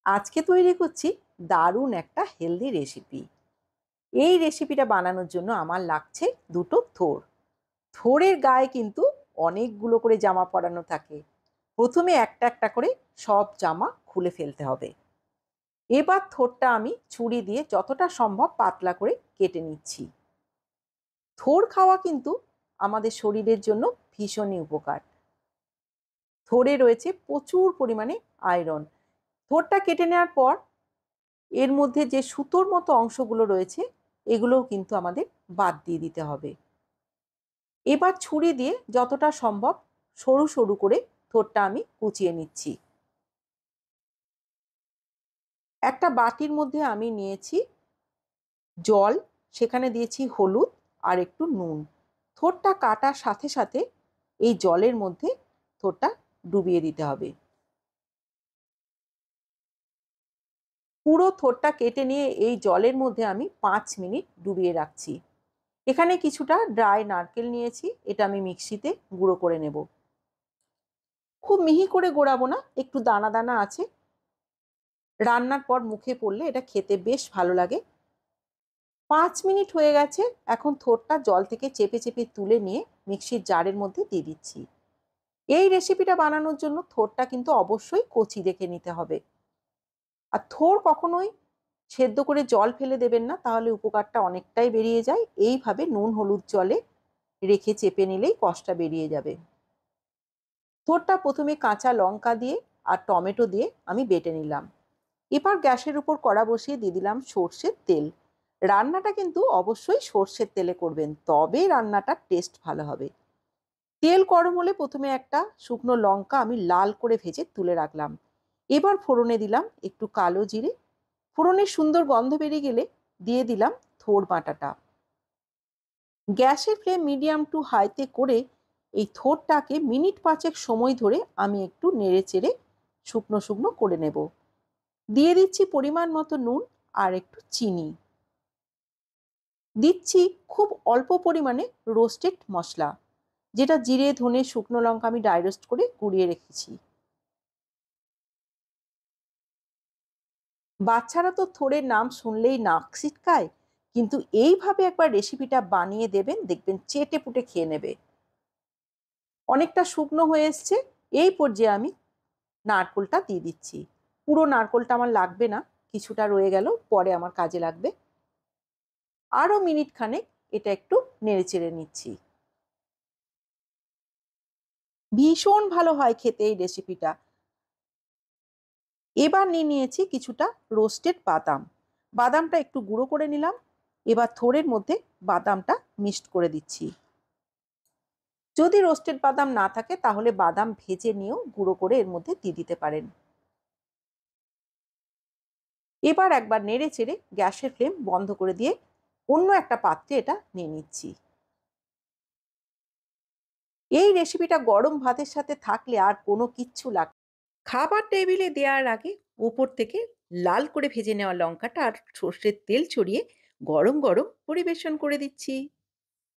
আজকে তৈরি করছি দারুণ একটা হেলদি রেসিপি। এই রেসিপিটা বানানোর জন্য আমার লাগছে দুটো থোড়। থোড়ের গায়ে কিন্তু অনেকগুলো করে জামা পরানো থাকে। প্রথমে একটা একটা করে সব জামা খুলে ফেলতে হবে। এবার থোড়টা আমি ছুরি দিয়ে যতটা সম্ভব পাতলা করে কেটে নিচ্ছি। থোড় খাওয়া কিন্তু আমাদের শরীরের জন্য ভীষণই উপকার। থোড়ে রয়েছে প্রচুর পরিমাণে আয়রন। থোড়টা কেটে নেওয়ার পর এর মধ্যে যে সুতোর মতো অংশগুলো রয়েছে এগুলোও কিন্তু আমাদের বাদ দিয়ে দিতে হবে। এবার ছুরি দিয়ে যতটা সম্ভব সরু সরু করে থোড়টা আমি কুচিয়ে নিচ্ছি। একটা বাটির মধ্যে আমি নিয়েছি জল, সেখানে দিয়েছি হলুদ আর একটু নুন। থোড়টা কাটার সাথে সাথে এই জলের মধ্যে থোড়টা ডুবিয়ে দিতে হবে। পুরো থোড়টা কেটে নিয়ে এই জলের মধ্যে আমি 5 মিনিট ডুবিয়ে রাখছি। এখানে কিছুটা ড্রাই নারকেল নিয়েছি, এটা আমি মিক্সিতে গুঁড়ো করে নেব। খুব মিহি করে গোড়াবো না, একটু দানা দানা আছে। রান্নার পর মুখে পড়লে এটা খেতে বেশ ভালো লাগে। 5 মিনিট হয়ে গেছে। এখন থোড়টা জল থেকে চেপে চেপে তুলে নিয়ে মিক্সির জারের মধ্যে দিয়ে দিচ্ছি। এই রেসিপিটা বানানোর জন্য থোড়টা কিন্তু অবশ্যই কচি দেখে নিতে হবে। আর থোড় কখনোই সেদ্ধ করে জল ফেলে দেবেন না, তাহলে উপকারটা অনেকটাই বেরিয়ে যায়। এইভাবে নুন হলুদ জলে রেখে চেপে নিলেই কষটা বেরিয়ে যাবে। থোড়টা প্রথমে কাঁচা লঙ্কা দিয়ে আর টমেটো দিয়ে আমি বেটে নিলাম। এবার গ্যাসের উপর কড়া বসিয়ে দিয়ে দিলাম সর্ষের তেল। রান্নাটা কিন্তু অবশ্যই সর্ষের তেলে করবেন, তবে রান্নাটার টেস্ট ভালো হবে। তেল গরম হলে প্রথমে একটা শুকনো লঙ্কা আমি লাল করে ভেজে তুলে রাখলাম। এবার ফোড়নে দিলাম একটু কালো জিরে। ফোড়নের সুন্দর গন্ধ বেরিয়ে গেলে দিয়ে দিলাম থোড় বাটাটা। গ্যাসের ফ্লেম মিডিয়াম টু হাইতে করে এই থোড়টাকে মিনিট 5 সময় ধরে আমি একটু নেড়ে চেড়ে শুকনো শুকনো করে নেব। দিয়ে দিচ্ছি পরিমাণ মতো নুন আর একটু চিনি। দিচ্ছি খুব অল্প পরিমাণে রোস্টেড মশলা, যেটা জিরে ধনে শুকনো লঙ্কা আমি ড্রাই রোস্ট করে গুঁড়িয়ে রেখেছি। বাচ্চারা তো থোড়ের নাম শুনলেই নাক ছিটকায়, কিন্তু এইভাবে একবার রেসিপিটা বানিয়ে দেবেন, দেখবেন চেটে পুটে খেয়ে নেবে। অনেকটা শুকনো হয়ে এসছে। এই পর্যায়ে আমি নারকোলটা দিয়ে দিচ্ছি। পুরো নারকোলটা আমার লাগবে না, কিছুটা রয়ে গেল, পরে আমার কাজে লাগবে। আরও মিনিট খানেক এটা একটু নেড়েচেড়ে নিচ্ছি। ভীষণ ভালো হয় খেতে এই রেসিপিটা। এবার নিয়ে নিয়েছি কিছুটা রোস্টেড বাদাম। বাদামটা একটু গুঁড়ো করে নিলাম। এবার থোড়ের মধ্যে বাদামটা মিক্সড করে দিচ্ছি। যদি রোস্টেড বাদাম না থাকে তাহলে বাদাম ভেজে নিয়েও গুঁড়ো করে এর মধ্যে দিয়ে দিতে পারেন। এবার একবার নেড়ে চেড়ে গ্যাসের ফ্লেম বন্ধ করে দিয়ে অন্য একটা পাত্রে এটা নিয়ে নিচ্ছি। এই রেসিপিটা গরম ভাতের সাথে থাকলে আর কোনো কিচ্ছু লাগবে না। খাবার টেবিলে দেওয়ার আগে উপর থেকে লাল করে ভেজে নেওয়া লঙ্কাটা আর সর্ষের তেল ছড়িয়ে গরম গরম পরিবেশন করে দিচ্ছি।